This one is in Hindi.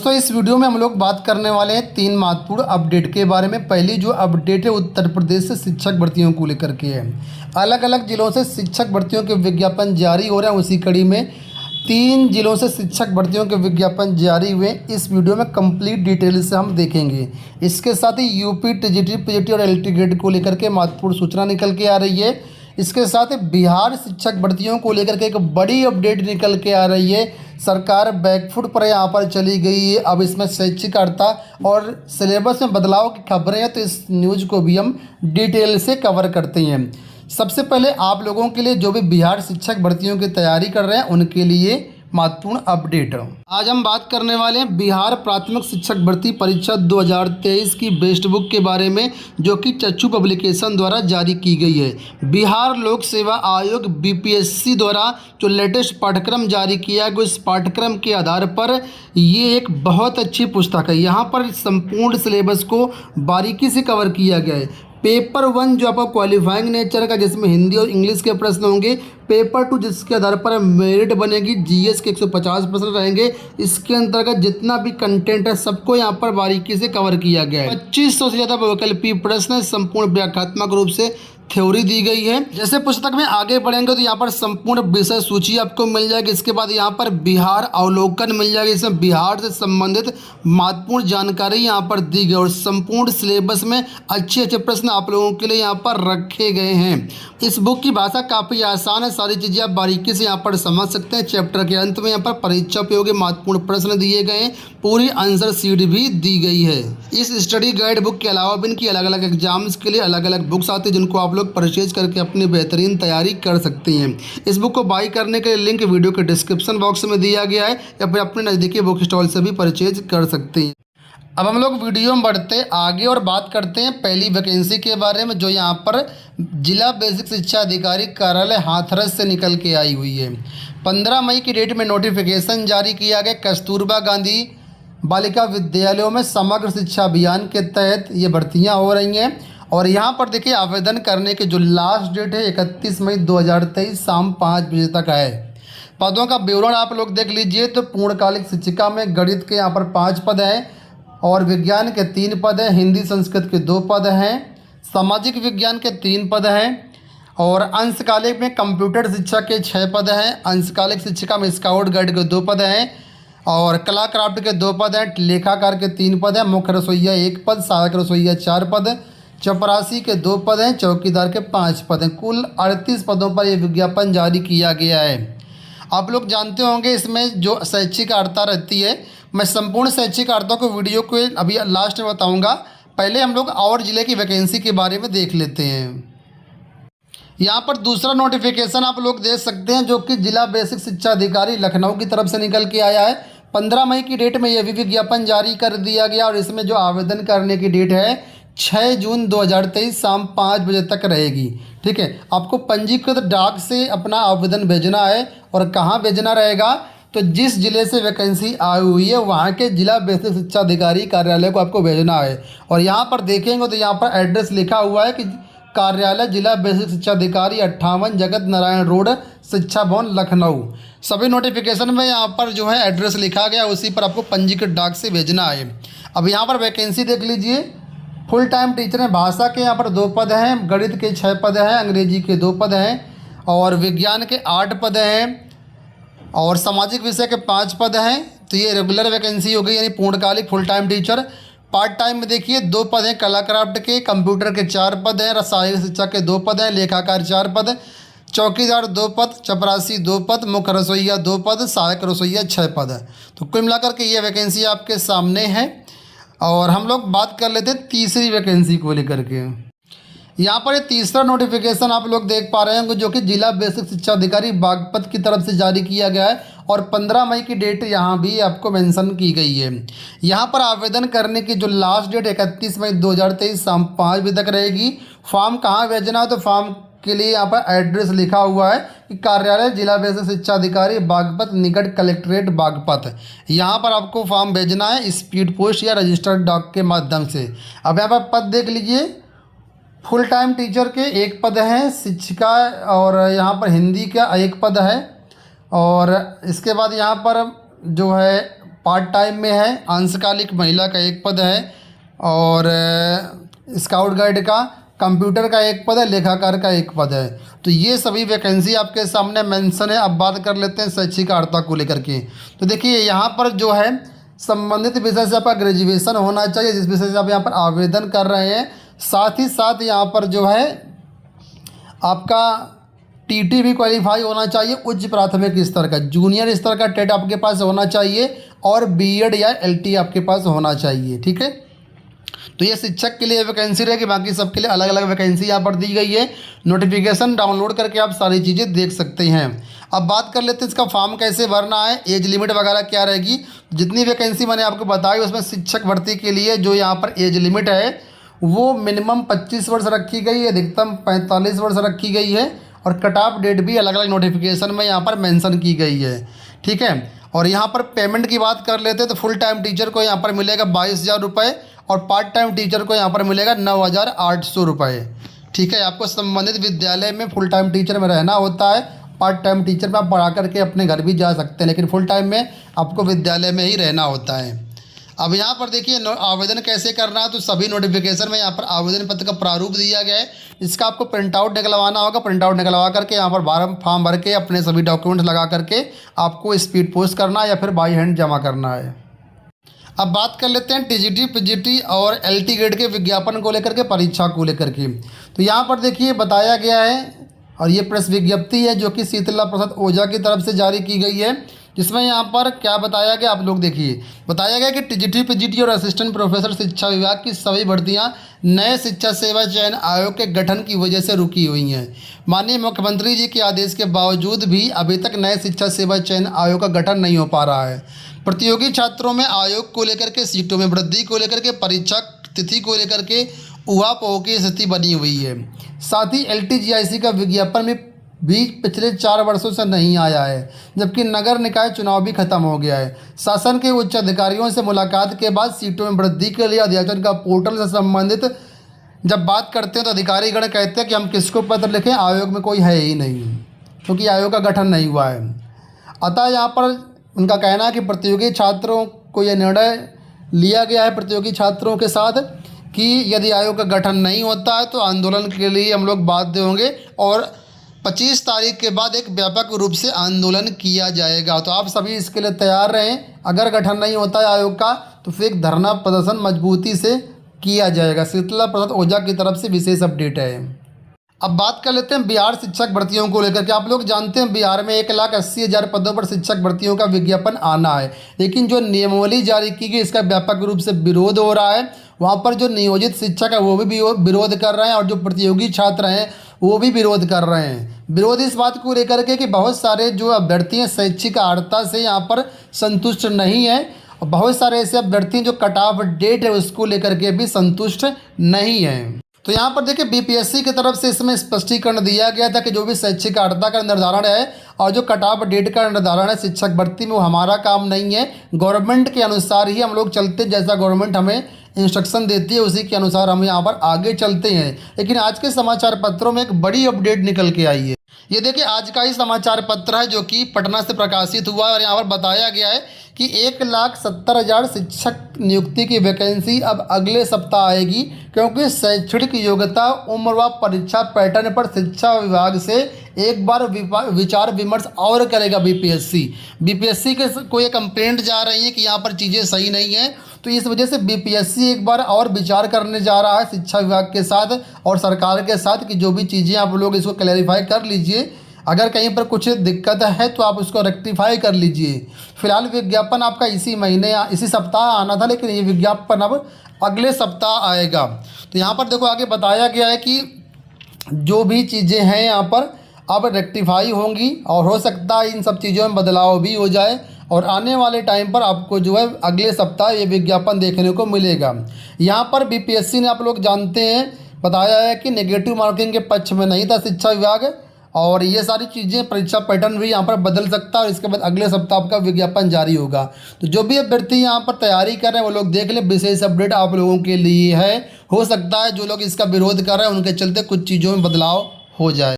दोस्तों इस वीडियो में हम लोग बात करने वाले हैं 3 महत्वपूर्ण अपडेट के बारे में। पहली जो अपडेट है उत्तर प्रदेश से शिक्षक भर्तियों को लेकर के है। अलग अलग जिलों से शिक्षक भर्तियों के विज्ञापन जारी हो रहे हैं। उसी कड़ी में 3 जिलों से शिक्षक भर्तियों के विज्ञापन जारी हुए। इस वीडियो में कंप्लीट डिटेल से हम देखेंगे। इसके साथ ही यूपी टीजीटी पीजीटी और एलटी ग्रेड को लेकर के महत्वपूर्ण सूचना निकल के आ रही है। इसके साथ ही बिहार शिक्षक भर्तियों को लेकर के एक बड़ी अपडेट निकल के आ रही है। सरकार बैकफुट पर यहाँ पर चली गई है। अब इसमें शैक्षिक अर्हता और सिलेबस में बदलाव की खबरें हैं, तो इस न्यूज़ को भी हम डिटेल से कवर करते हैं। सबसे पहले आप लोगों के लिए जो भी बिहार शिक्षक भर्तियों की तैयारी कर रहे हैं उनके लिए महत्वपूर्ण अपडेट। आज हम बात करने वाले हैं बिहार प्राथमिक शिक्षक भर्ती परीक्षा 2023 की बेस्ट बुक के बारे में, जो कि चक्षु पब्लिकेशन द्वारा जारी की गई है। बिहार लोक सेवा आयोग बीपीएससी द्वारा जो लेटेस्ट पाठ्यक्रम जारी किया गया, उस पाठ्यक्रम के आधार पर ये एक बहुत अच्छी पुस्तक है। यहाँ पर संपूर्ण सिलेबस को बारीकी से कवर किया गया है। पेपर 1 जो आपका क्वालिफाइंग नेचर का, जिसमें हिंदी और इंग्लिश के प्रश्न होंगे। पेपर 2 जिसके आधार पर मेरिट बनेगी, जीएस के 150 प्रश्न रहेंगे। इसके अंतर्गत जितना भी कंटेंट है सबको यहाँ पर बारीकी से कवर किया गया है। 2500 से ज़्यादा वैकल्पिक प्रश्न, संपूर्ण व्याख्यात्मक रूप से थ्योरी दी गई है। जैसे पुस्तक में आगे बढ़ेंगे तो यहाँ पर संपूर्ण विषय सूची आपको मिल जाएगी। इसके बाद यहाँ पर बिहार अवलोकन मिल जाएगी। इसमें बिहार से संबंधित महत्वपूर्ण जानकारी यहाँ पर दी गई और संपूर्ण सिलेबस में अच्छे अच्छे प्रश्न आप लोगों के लिए यहाँ पर रखे गए हैं। इस बुक की भाषा काफ़ी आसान है, सारी चीज़ें आप बारीकी से यहाँ पर समझ सकते हैं। चैप्टर के अंत में यहाँ पर परीक्षा उपयोगी महत्वपूर्ण प्रश्न दिए गए हैं, पूरी आंसर शीट भी दी गई है। इस स्टडी गाइड बुक के अलावा भी इनकी अलग अलग एग्जाम्स के लिए अलग अलग बुक्स आती हैं, जिनको आप लोग परचेज करके अपनी बेहतरीन तैयारी कर सकते हैं। इस बुक को बाई करने के लिए लिंक वीडियो के डिस्क्रिप्शन बॉक्स में दिया गया है, या फिर अपने नज़दीकी बुक स्टॉल से भी परचेज कर सकते हैं। अब हम लोग वीडियो में बढ़ते आगे और बात करते हैं पहली वैकेंसी के बारे में, जो यहाँ पर जिला बेसिक शिक्षा अधिकारी कार्यालय हाथरस से निकल के आई हुई है। 15 मई की डेट में नोटिफिकेशन जारी किया गया। कस्तूरबा गांधी बालिका विद्यालयों में समग्र शिक्षा अभियान के तहत ये भर्तियाँ हो रही हैं। और यहाँ पर देखिए आवेदन करने की जो लास्ट डेट है 31 मई 2023 शाम 5 बजे तक है। पदों का विवरण आप लोग देख लीजिए। तो पूर्णकालिक शिक्षिका में गणित के यहाँ पर 5 पद हैं और विज्ञान के 3 पद हैं। हिंदी संस्कृत के 2 पद हैं। सामाजिक विज्ञान के 3 पद हैं और अंशकालिक में कंप्यूटर शिक्षा के 6 पद हैं। अंशकालिक शिक्षिका में स्काउट गाइड के 2 पद हैं और कला क्राफ्ट के 2 पद हैं। लेखाकार के 3 पद हैं। मुख्य रसोइया 1 पद, सहायक रसोइया 4 पद, चपरासी के 2 पद हैं, चौकीदार के 5 पद हैं। कुल 38 पदों पर यह विज्ञापन जारी किया गया है। आप लोग जानते होंगे इसमें जो शैक्षिक अर्हता रहती है, मैं संपूर्ण शैक्षिक अर्हता को वीडियो को अभी लास्ट में बताऊंगा। पहले हम लोग और जिले की वैकेंसी के बारे में देख लेते हैं। यहाँ पर दूसरा नोटिफिकेशन आप लोग देख सकते हैं, जो कि जिला बेसिक शिक्षा अधिकारी लखनऊ की तरफ से निकल के आया है। 15 मई की डेट में यह भी विज्ञापन जारी कर दिया गया और इसमें जो आवेदन करने की डेट है 6 जून 2023 शाम 5 बजे तक रहेगी। ठीक है, आपको पंजीकृत डाक से अपना आवेदन भेजना है। और कहाँ भेजना रहेगा, तो जिस जिले से वैकेंसी आई हुई है वहाँ के जिला बेसिक शिक्षा अधिकारी कार्यालय को आपको भेजना है। और यहाँ पर देखेंगे तो यहाँ पर एड्रेस लिखा हुआ है कि कार्यालय जिला बेसिक शिक्षा अधिकारी 58 जगत नारायण रोड, शिक्षा भवन, लखनऊ। सभी नोटिफिकेशन में यहाँ पर जो है एड्रेस लिखा गया, उसी पर आपको पंजीकृत डाक से भेजना है। अब यहाँ पर वैकेंसी देख लीजिए। फुल टाइम टीचर हैं, भाषा के यहाँ पर 2 पद हैं, गणित के 6 पद हैं, अंग्रेजी के 2 पद हैं और विज्ञान के 8 पद हैं और सामाजिक विषय के 5 पद हैं। तो ये रेगुलर वैकेंसी हो गई, यानी पूर्णकालिक full time teacher. Part time में देखिए 2 पद हैं, कला क्राफ्ट के, कंप्यूटर के 4 पद हैं, रसायन शिक्षा के 2 पद हैं, लेखाकार 4 पद, चौकीदार 2 पद, चपरासी 2 पद, मुख्य रसोइया 2 पद, सहायक रसोइया 6 पद है। तो कुल मिलाकर के ये वैकेंसी आपके सामने है। और हम लोग बात कर लेते हैं तीसरी वैकेंसी को लेकर के। यहाँ पर ये तीसरा नोटिफिकेशन आप लोग देख पा रहे हैं, जो कि जिला बेसिक शिक्षा अधिकारी बागपत की तरफ से जारी किया गया है और 15 मई की डेट यहाँ भी आपको मेंशन की गई है। यहाँ पर आवेदन करने की जो लास्ट डेट 31 मई 2023 शाम 5 बजे तक रहेगी। फॉर्म कहाँ भेजना है, तो फॉर्म के लिए यहाँ पर एड्रेस लिखा हुआ है कि कार्यालय जिला बेसिक शिक्षा अधिकारी बागपत, निकट कलेक्ट्रेट बागपत। यहाँ पर आपको फॉर्म भेजना है स्पीड पोस्ट या रजिस्टर्ड डाक के माध्यम से। अब यहाँ पर पद देख लीजिए। फुल टाइम टीचर के 1 पद हैं, शिक्षिका और यहाँ पर हिंदी का 1 पद है और इसके बाद यहाँ पर जो है पार्ट टाइम में है, अंशकालिक महिला का एक पद है, और स्काउट गाइड का, कंप्यूटर का एक पद है, लेखाकार का एक पद है। तो ये सभी वैकेंसी आपके सामने मेंशन है। अब बात कर लेते हैं शैक्षिक अर्हता को लेकर के। तो देखिए यहाँ पर जो है संबंधित विषय से आपका ग्रेजुएशन होना चाहिए जिस विषय से आप यहाँ पर आवेदन कर रहे हैं। साथ ही साथ यहाँ पर जो है आपका टीटी भी क्वालिफाई होना चाहिए, उच्च प्राथमिक स्तर का, जूनियर स्तर का टेट आपके पास होना चाहिए, और बीएड या एलटी आपके पास होना चाहिए। ठीक है, तो ये शिक्षक के लिए वैकेंसी रहेगी, बाकी सबके लिए अलग अलग वैकेंसी यहाँ पर दी गई है। नोटिफिकेशन डाउनलोड करके आप सारी चीज़ें देख सकते हैं। अब बात कर लेते हैं इसका फॉर्म कैसे भरना है, एज लिमिट वगैरह क्या रहेगी। जितनी वैकेंसी मैंने आपको बताई उसमें शिक्षक भर्ती के लिए जो यहाँ पर एज लिमिट है वो मिनिमम 25 वर्ष रखी गई है, अधिकतम 45 वर्ष रखी गई है, और कट ऑफ डेट भी अलग अलग नोटिफिकेशन में यहाँ पर मेंशन की गई है। ठीक है, और यहाँ पर पेमेंट की बात कर लेते हैं तो फुल टाइम टीचर को यहाँ पर मिलेगा 22,000 रुपये, और पार्ट टाइम टीचर को यहाँ पर मिलेगा 9,800 रुपये। ठीक है, आपको संबंधित विद्यालय में फुल टाइम टीचर में रहना होता है, पार्ट टाइम टीचर में आप पढ़ा करके अपने घर भी जा सकते हैं, लेकिन फुल टाइम में आपको विद्यालय में ही रहना होता है। अब यहाँ पर देखिए आवेदन कैसे करना है, तो सभी नोटिफिकेशन में यहाँ पर आवेदन पत्र का प्रारूप दिया गया है। इसका आपको प्रिंट आउट निकलवाना होगा, प्रिंट आउट निकलवा करके यहाँ पर फॉर्म भर के अपने सभी डॉक्यूमेंट्स लगा करके आपको स्पीड पोस्ट करना है या फिर बाई हैंड जमा करना है। अब बात कर लेते हैं टीजीटी, पीजीटी और एलटी ग्रेड के विज्ञापन को लेकर के, परीक्षा को लेकर के। तो यहाँ पर देखिए बताया गया है, और ये प्रेस विज्ञप्ति है जो कि शीतला प्रसाद ओझा की तरफ से जारी की गई है, जिसमें यहाँ पर क्या बताया गया आप लोग देखिए। बताया गया कि टीजीटी, पीजीटी और असिस्टेंट प्रोफेसर शिक्षा विभाग की सभी भर्तियाँ नए शिक्षा सेवा चयन आयोग के गठन की वजह से रुकी हुई हैं। माननीय मुख्यमंत्री जी के आदेश के बावजूद भी अभी तक नए शिक्षा सेवा चयन आयोग का गठन नहीं हो पा रहा है। प्रतियोगी छात्रों में आयोग को लेकर के, सीटों में वृद्धि को लेकर के, परीक्षा तिथि को लेकर के उहापोह की स्थिति बनी हुई है। साथ ही एलटीजीआईसी का विज्ञापन में भी पिछले 4 वर्षों से नहीं आया है, जबकि नगर निकाय चुनाव भी खत्म हो गया है। शासन के उच्च अधिकारियों से मुलाकात के बाद सीटों में वृद्धि के लिए अध्याचन का पोर्टल से संबंधित जब बात करते हैं तो अधिकारीगण कहते हैं कि हम किसको पत्र लिखें, आयोग में कोई है ही नहीं, क्योंकि आयोग का गठन नहीं हुआ है। अतः यहाँ पर उनका कहना है कि प्रतियोगी छात्रों को यह निर्णय लिया गया है प्रतियोगी छात्रों के साथ कि यदि आयोग का गठन नहीं होता है तो आंदोलन के लिए हम लोग बाध्य होंगे, और 25 तारीख के बाद एक व्यापक रूप से आंदोलन किया जाएगा। तो आप सभी इसके लिए तैयार रहें। अगर गठन नहीं होता है आयोग का तो फिर धरना प्रदर्शन मजबूती से किया जाएगा। शीतला प्रसाद ओझा की तरफ से विशेष अपडेट है। अब बात कर लेते हैं बिहार शिक्षक भर्तियों को लेकर के। आप लोग जानते हैं बिहार में 1,80,000 पदों पर शिक्षक भर्तियों का विज्ञापन आना है, लेकिन जो नियमावली जारी की गई इसका व्यापक रूप से विरोध हो रहा है। वहाँ पर जो नियोजित शिक्षक है वो भी विरोध कर रहे हैं, और जो प्रतियोगी छात्र हैं वो भी विरोध कर रहे हैं। विरोध इस बात को लेकर के कि बहुत सारे जो अभ्यर्थी हैं शैक्षिक अर्हता से यहाँ पर संतुष्ट नहीं है, और बहुत सारे ऐसे अभ्यर्थी जो कट ऑफ डेट है उसको लेकर के भी संतुष्ट नहीं है। तो यहाँ पर देखिए बीपीएससी की तरफ से इसमें स्पष्टीकरण दिया गया था कि जो भी शैक्षिक अर्हता का निर्धारण है और जो कट ऑफ डेट का निर्धारण है शिक्षक भर्ती में, वो हमारा काम नहीं है। गवर्नमेंट के अनुसार ही हम लोग चलते, जैसा गवर्नमेंट हमें इंस्ट्रक्शन देती है उसी के अनुसार हम यहाँ पर आगे चलते हैं। लेकिन आज के समाचार पत्रों में एक बड़ी अपडेट निकल के आई है। ये देखिए आज का ही समाचार पत्र है जो कि पटना से प्रकाशित हुआ है, और यहाँ पर बताया गया है कि 1,70,000 शिक्षक नियुक्ति की वैकेंसी अब अगले सप्ताह आएगी, क्योंकि शैक्षणिक योग्यता, उम्र व परीक्षा पैटर्न पर शिक्षा विभाग से एक बार विचार विमर्श और करेगा बीपीएससी के को ये कंप्लेंट जा रही है कि यहाँ पर चीज़ें सही नहीं है। तो इस वजह से बीपीएससी एक बार और विचार करने जा रहा है शिक्षा विभाग के साथ और सरकार के साथ कि जो भी चीज़ें आप लोग इसको क्लैरिफाई कर लीजिए। अगर कहीं पर कुछ दिक्कत है तो आप उसको रेक्टिफाई कर लीजिए। फिलहाल विज्ञापन आपका इसी महीने या इसी सप्ताह आना था, लेकिन ये विज्ञापन अब अगले सप्ताह आएगा। तो यहाँ पर देखो आगे बताया गया है कि जो भी चीज़ें हैं यहाँ पर अब रेक्टिफाई होंगी, और हो सकता है इन सब चीज़ों में बदलाव भी हो जाए, और आने वाले टाइम पर आपको जो है अगले सप्ताह ये विज्ञापन देखने को मिलेगा। यहाँ पर बीपीएससी ने आप लोग जानते हैं बताया है कि नेगेटिव मार्किंग के पक्ष में नहीं था शिक्षा विभाग, और ये सारी चीज़ें परीक्षा पैटर्न भी यहाँ पर बदल सकता है, और इसके बाद अगले सप्ताह आपका विज्ञापन जारी होगा। तो जो भी अभ्यर्थी यहाँ पर तैयारी कर रहे हैं वो लोग देख लें, विशेष अपडेट आप लोगों के लिए है। हो सकता है जो लोग इसका विरोध कर रहे हैं उनके चलते कुछ चीज़ों में बदलाव हो जाए।